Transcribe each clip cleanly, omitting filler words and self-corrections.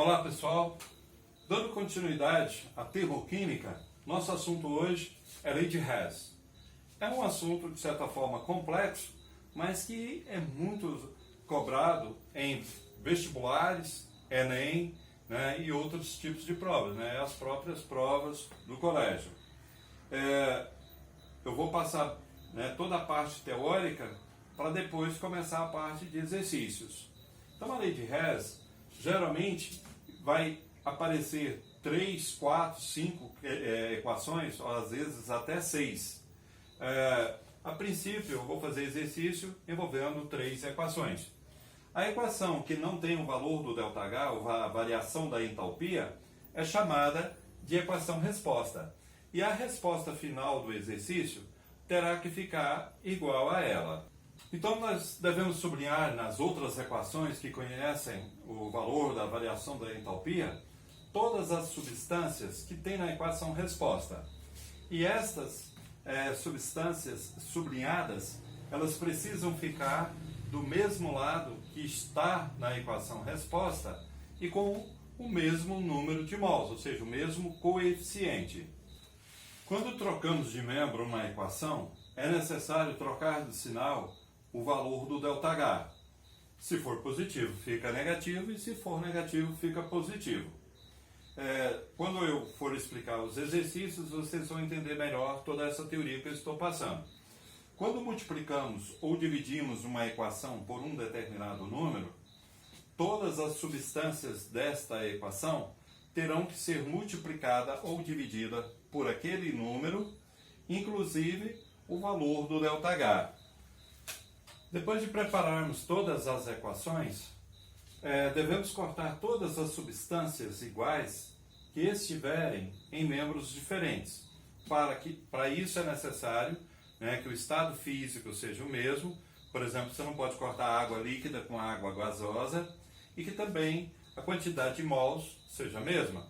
Olá pessoal, dando continuidade à termoquímica, nosso assunto hoje é lei de Hess. É um assunto de certa forma complexo, mas que é muito cobrado em vestibulares, Enem, né, e outros tipos de provas, né, as próprias provas do colégio. Eu vou passar, né, toda a parte teórica para depois começar a parte de exercícios. Então a lei de Hess geralmente vai aparecer 3, 4, 5 equações, ou às vezes até 6. A princípio eu vou fazer exercício envolvendo 3 equações. A equação que não tem o valor do ΔH, ou a variação da entalpia, é chamada de equação-resposta. E a resposta final do exercício terá que ficar igual a ela. Então nós devemos sublinhar nas outras equações que conhecem o valor da variação da entalpia, todas as substâncias que tem na equação resposta. E estas substâncias sublinhadas, elas precisam ficar do mesmo lado que está na equação resposta e com o mesmo número de mols, ou seja, o mesmo coeficiente. Quando trocamos de membro uma equação, é necessário trocar de sinal o valor do ΔH. Se for positivo, fica negativo, e se for negativo, fica positivo. Quando eu for explicar os exercícios, vocês vão entender melhor toda essa teoria que eu estou passando. Quando multiplicamos ou dividimos uma equação por um determinado número, todas as substâncias desta equação terão que ser multiplicada ou dividida por aquele número, inclusive o valor do ΔH. Depois de prepararmos todas as equações, devemos cortar todas as substâncias iguais que estiverem em membros diferentes. Para isso é necessário, né, que o estado físico seja o mesmo. Por exemplo, você não pode cortar água líquida com água gasosa, e que também a quantidade de mols seja a mesma.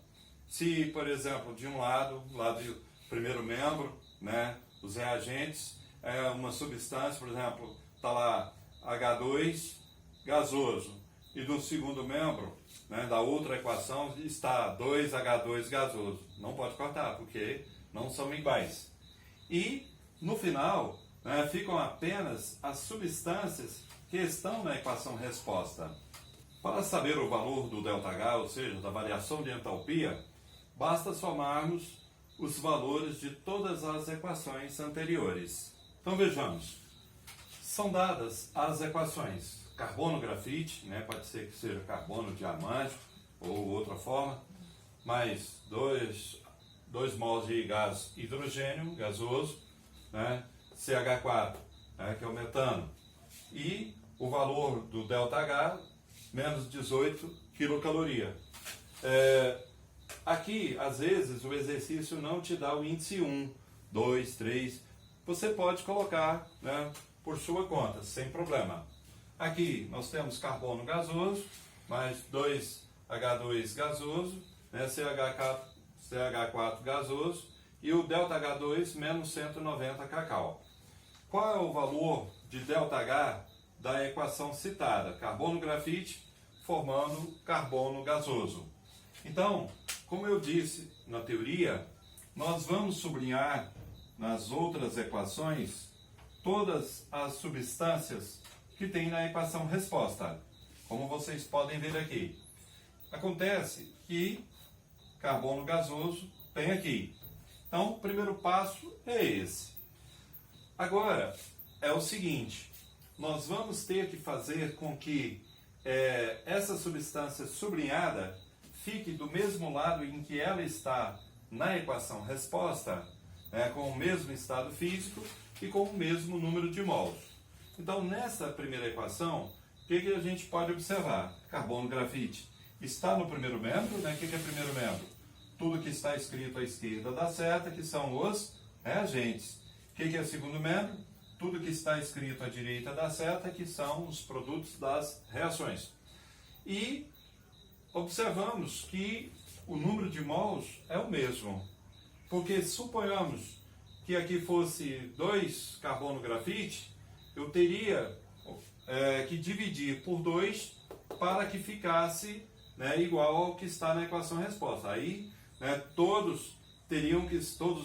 Se, por exemplo, de um lado do primeiro membro, né, os reagentes, uma substância, por exemplo, está lá H2 gasoso, e do segundo membro, né, da outra equação, está 2H2 gasoso. Não pode cortar, porque não são iguais. E, no final, né, ficam apenas as substâncias que estão na equação resposta. Para saber o valor do ΔH, ou seja, da variação de entalpia, basta somarmos os valores de todas as equações anteriores. Então vejamos. São dadas as equações carbono-grafite, né, pode ser que seja carbono-diamante ou outra forma, mais 2 mols de gás hidrogênio gasoso, né, CH4, né, que é o metano, e o valor do ΔH, menos 18 quilocaloria. Aqui, às vezes, o exercício não te dá o índice 1, 2, 3, você pode colocar, né, por sua conta, sem problema. Aqui nós temos carbono gasoso, mais 2H2 gasoso, né, CH4 gasoso, e o ΔH2 menos 190 kcal. Qual é o valor de ΔH da equação citada? Carbono-grafite formando carbono gasoso. Então, como eu disse na teoria, nós vamos sublinhar nas outras equações todas as substâncias que tem na equação resposta, como vocês podem ver aqui. Acontece que carbono gasoso tem aqui. Então, o primeiro passo é esse. Agora, é o seguinte, nós vamos ter que fazer com que essa substância sublinhada fique do mesmo lado em que ela está na equação resposta, com o mesmo estado físico e com o mesmo número de mols. Então, nessa primeira equação, o que a gente pode observar? Carbono-grafite está no primeiro membro, né? O que é primeiro membro? Tudo que está escrito à esquerda da seta, que são os reagentes. O que é segundo membro? Tudo que está escrito à direita da seta, que são os produtos das reações. E observamos que o número de mols é o mesmo, porque suponhamos que aqui fosse 2 carbono-grafite, eu teria que dividir por 2 para que ficasse né, igual ao que está na equação resposta. Aí, né, todos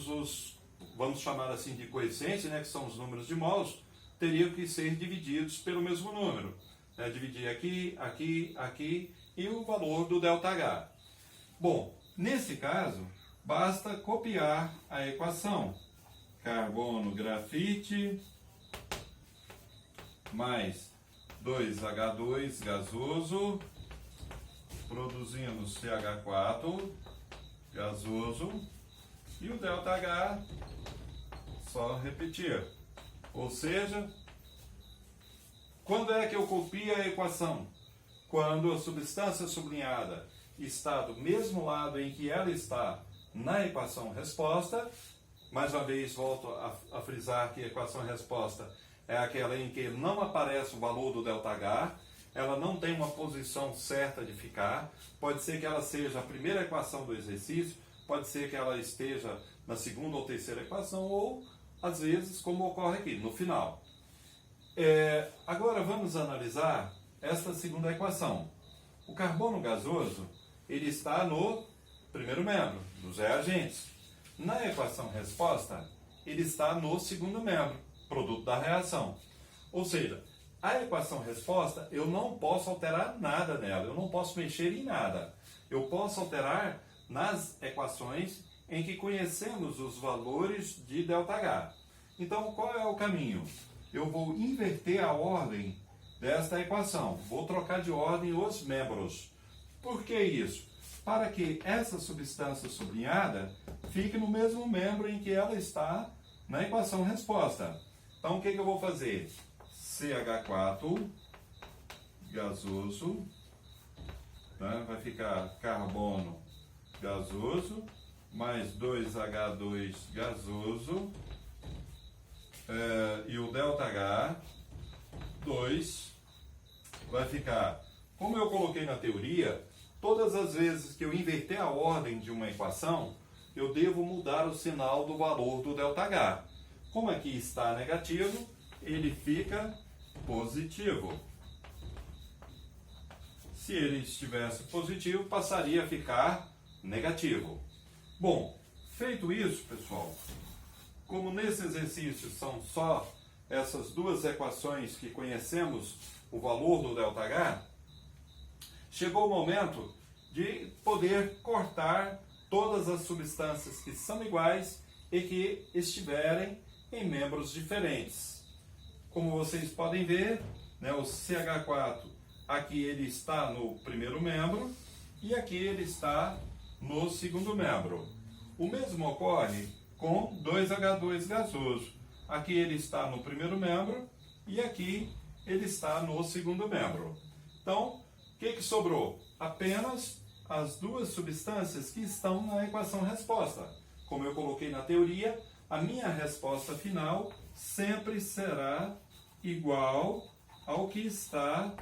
os, vamos chamar assim de coeficientes, né, que são os números de mols, teriam que ser divididos pelo mesmo número. Né, dividir aqui, aqui, aqui e o valor do ΔH. Bom, nesse caso, basta copiar a equação. Carbono, grafite, mais 2H2 gasoso, produzindo CH4 gasoso, e o ΔH, só repetir. Ou seja, quando é que eu copio a equação? Quando a substância sublinhada está do mesmo lado em que ela está na equação resposta. Mais uma vez, volto a frisar que a equação resposta é aquela em que não aparece o valor do ΔH, ela não tem uma posição certa de ficar, pode ser que ela seja a primeira equação do exercício, pode ser que ela esteja na segunda ou terceira equação, ou, às vezes, como ocorre aqui, no final. Agora vamos analisar esta segunda equação. O carbono gasoso, ele está no primeiro membro, dos reagentes. Na equação resposta, ele está no segundo membro, produto da reação. Ou seja, a equação resposta, eu não posso alterar nada nela, eu não posso mexer em nada. Eu posso alterar nas equações em que conhecemos os valores de ΔH. Então, qual é o caminho? Eu vou inverter a ordem desta equação. Vou trocar de ordem os membros. Por que isso? Para que essa substância sublinhada fique no mesmo membro em que ela está na equação resposta. Então, o que eu vou fazer? CH4 gasoso, tá? Vai ficar carbono gasoso, mais 2H2 gasoso, e o ΔH 2 vai ficar, como eu coloquei na teoria, todas as vezes que eu inverter a ordem de uma equação, eu devo mudar o sinal do valor do ΔH. Como aqui está negativo, ele fica positivo. Se ele estivesse positivo, passaria a ficar negativo. Bom, feito isso, pessoal, como nesse exercício são só essas duas equações que conhecemos o valor do ΔH, chegou o momento de poder cortar todas as substâncias que são iguais e que estiverem em membros diferentes. Como vocês podem ver, né, o CH4, aqui ele está no primeiro membro e aqui ele está no segundo membro. O mesmo ocorre com 2H2 gasoso. Aqui ele está no primeiro membro e aqui ele está no segundo membro. Então, o que sobrou? Apenas as duas substâncias que estão na equação resposta. Como eu coloquei na teoria, a minha resposta final sempre será igual ao que está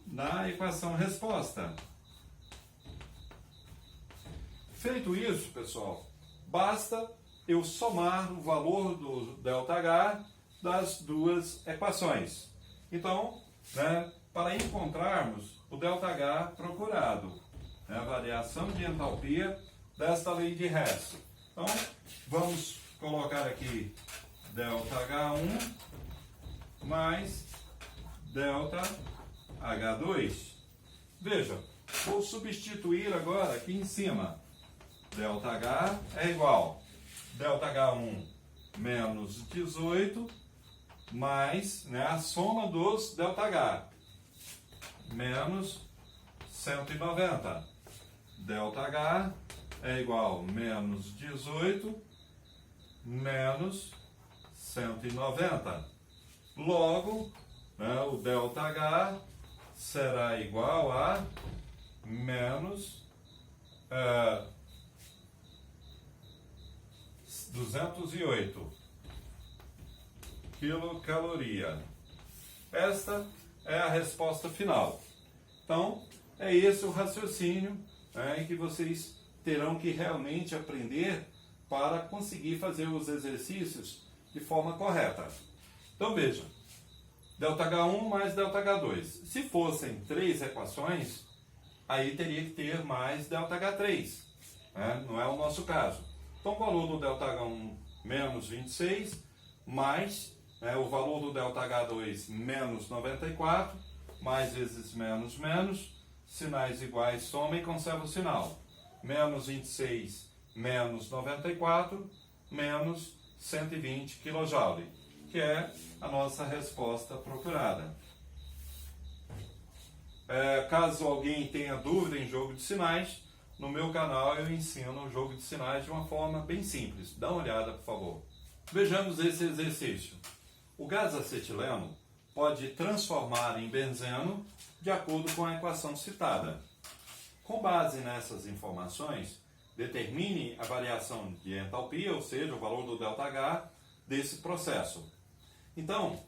na equação resposta. Feito isso, pessoal, basta eu somar o valor do ΔH das duas equações. Então, né, para encontrarmos o ΔH procurado, né, a variação de entalpia desta lei de Hess. Então, vamos colocar aqui ΔH1 mais ΔH2. Veja, vou substituir agora aqui em cima. ΔH é igual ΔH1 menos 18 mais, né, a soma dos ΔH menos 190. ΔH é igual menos 18 menos 190. Logo, né, o ΔH será igual a menos 208 quilocaloria. Esta é a resposta final. Então, é esse o raciocínio, né, em que vocês terão que realmente aprender para conseguir fazer os exercícios de forma correta. Então, veja, ΔH1 mais ΔH2. Se fossem três equações, aí teria que ter mais ΔH3, né? Não é o nosso caso. Então o valor do ΔH1 menos 26, mais o valor do ΔH2 menos 94, mais vezes menos menos, sinais iguais, soma e conserva o sinal. Menos 26 menos 94, menos 120 kJ, que é a nossa resposta procurada. Caso alguém tenha dúvida em jogo de sinais, no meu canal eu ensino o jogo de sinais de uma forma bem simples. Dá uma olhada, por favor. Vejamos esse exercício. O gás acetileno pode transformar em benzeno de acordo com a equação citada. Com base nessas informações, determine a variação de entalpia, ou seja, o valor do ΔH desse processo. Então,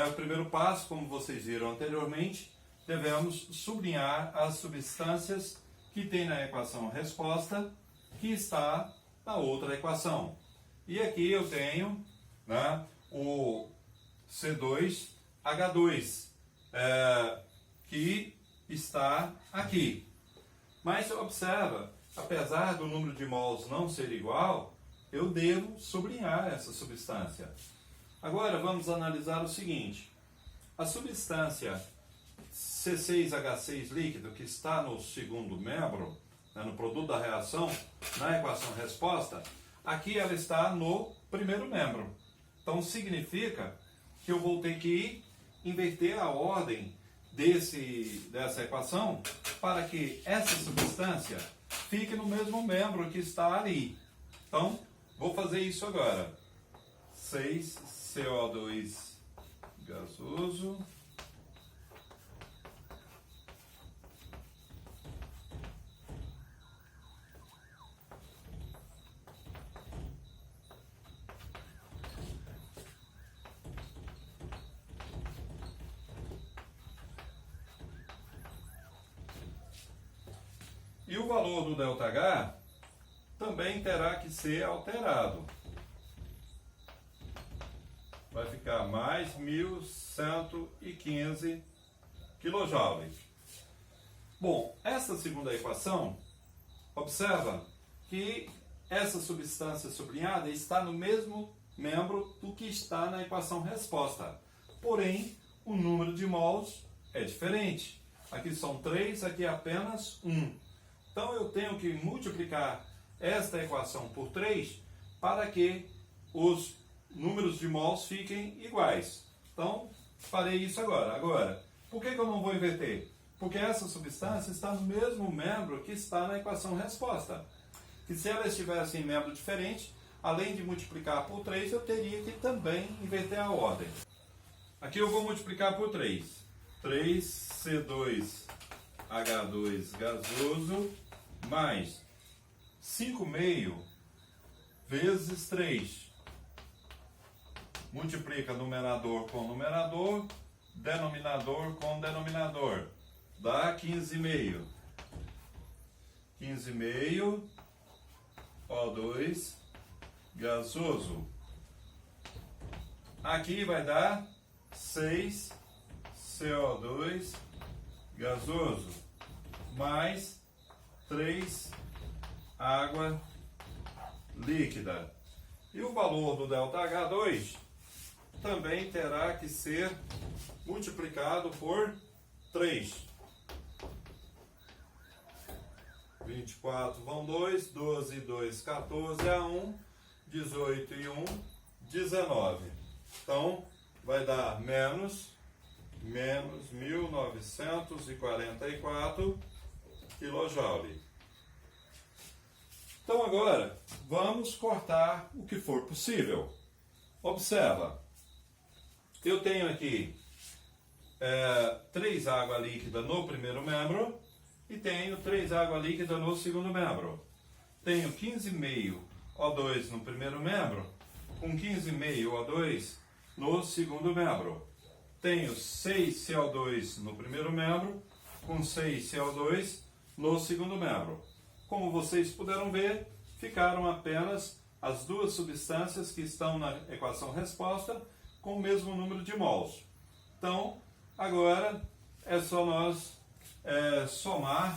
o primeiro passo, como vocês viram anteriormente, devemos sublinhar as substâncias que tem na equação resposta, que está na outra equação. E aqui eu tenho o C2H2, que está aqui. Mas observa, apesar do número de mols não ser igual, eu devo sublinhar essa substância. Agora vamos analisar o seguinte: a substância C6H6 líquido, que está no segundo membro, no produto da reação, na equação resposta, aqui ela está no primeiro membro. Então significa que eu vou ter que inverter a ordem dessa equação para que essa substância fique no mesmo membro que está ali. Então, vou fazer isso agora. 6CO2 gasoso e o valor do ΔH também terá que ser alterado. Vai ficar mais 1.115 kJ. Bom, essa segunda equação, observa que essa substância sublinhada está no mesmo membro do que está na equação resposta. Porém, o número de mols é diferente. Aqui são 3, aqui é apenas 1. Então eu tenho que multiplicar esta equação por 3 para que os números de mols fiquem iguais. Então, farei isso agora. Agora, por que eu não vou inverter? Porque essa substância está no mesmo membro que está na equação resposta. Que se ela estivesse em membro diferente, além de multiplicar por 3, eu teria que também inverter a ordem. Aqui eu vou multiplicar por 3. 3C2H2 gasoso mais 5,5 vezes 3. Multiplica numerador com numerador, denominador com denominador. Dá 15,5. 15,5 O2 gasoso. Aqui vai dar 6 CO2 gasoso mais 3 água líquida. E o valor do ΔH2 também terá que ser multiplicado por 3. 24 vão 2, 12 e 2, 14 a 1, 18 e 1, 19. Então, vai dar menos 1944 kJ. Então agora, vamos cortar o que for possível. Observa, eu tenho aqui 3 água líquida no primeiro membro e tenho 3 água líquida no segundo membro. Tenho 15,5 O2 no primeiro membro, com 15,5 O2 no segundo membro. Tenho 6 CO2 no primeiro membro, com 6 CO2 no segundo membro. Como vocês puderam ver, ficaram apenas as duas substâncias que estão na equação resposta com o mesmo número de mols. Então, agora é só nós somar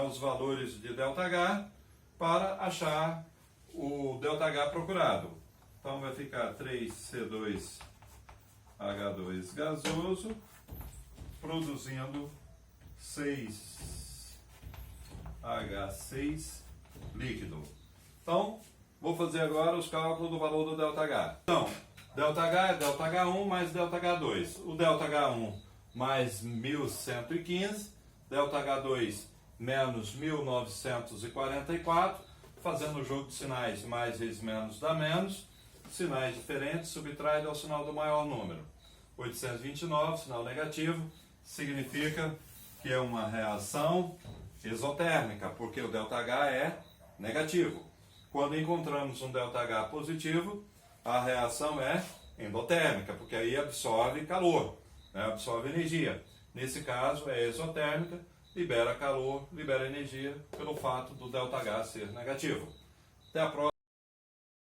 os valores de ΔH para achar o ΔH procurado. Então vai ficar 3C2H2 gasoso produzindo 6H6 líquido. Então, vou fazer agora os cálculos do valor do ΔH. Então, ΔH é ΔH1 mais ΔH2. O ΔH1 mais 1115, ΔH2 menos 1944, fazendo o jogo de sinais, mais vezes menos dá menos, sinais diferentes, subtraído ao sinal do maior número. 829, sinal negativo, significa que é uma reação exotérmica, porque o ΔH é negativo. Quando encontramos um ΔH positivo, a reação é endotérmica, porque aí absorve calor, né? Absorve energia. Nesse caso é exotérmica, libera calor, libera energia pelo fato do ΔH ser negativo. Até a próxima.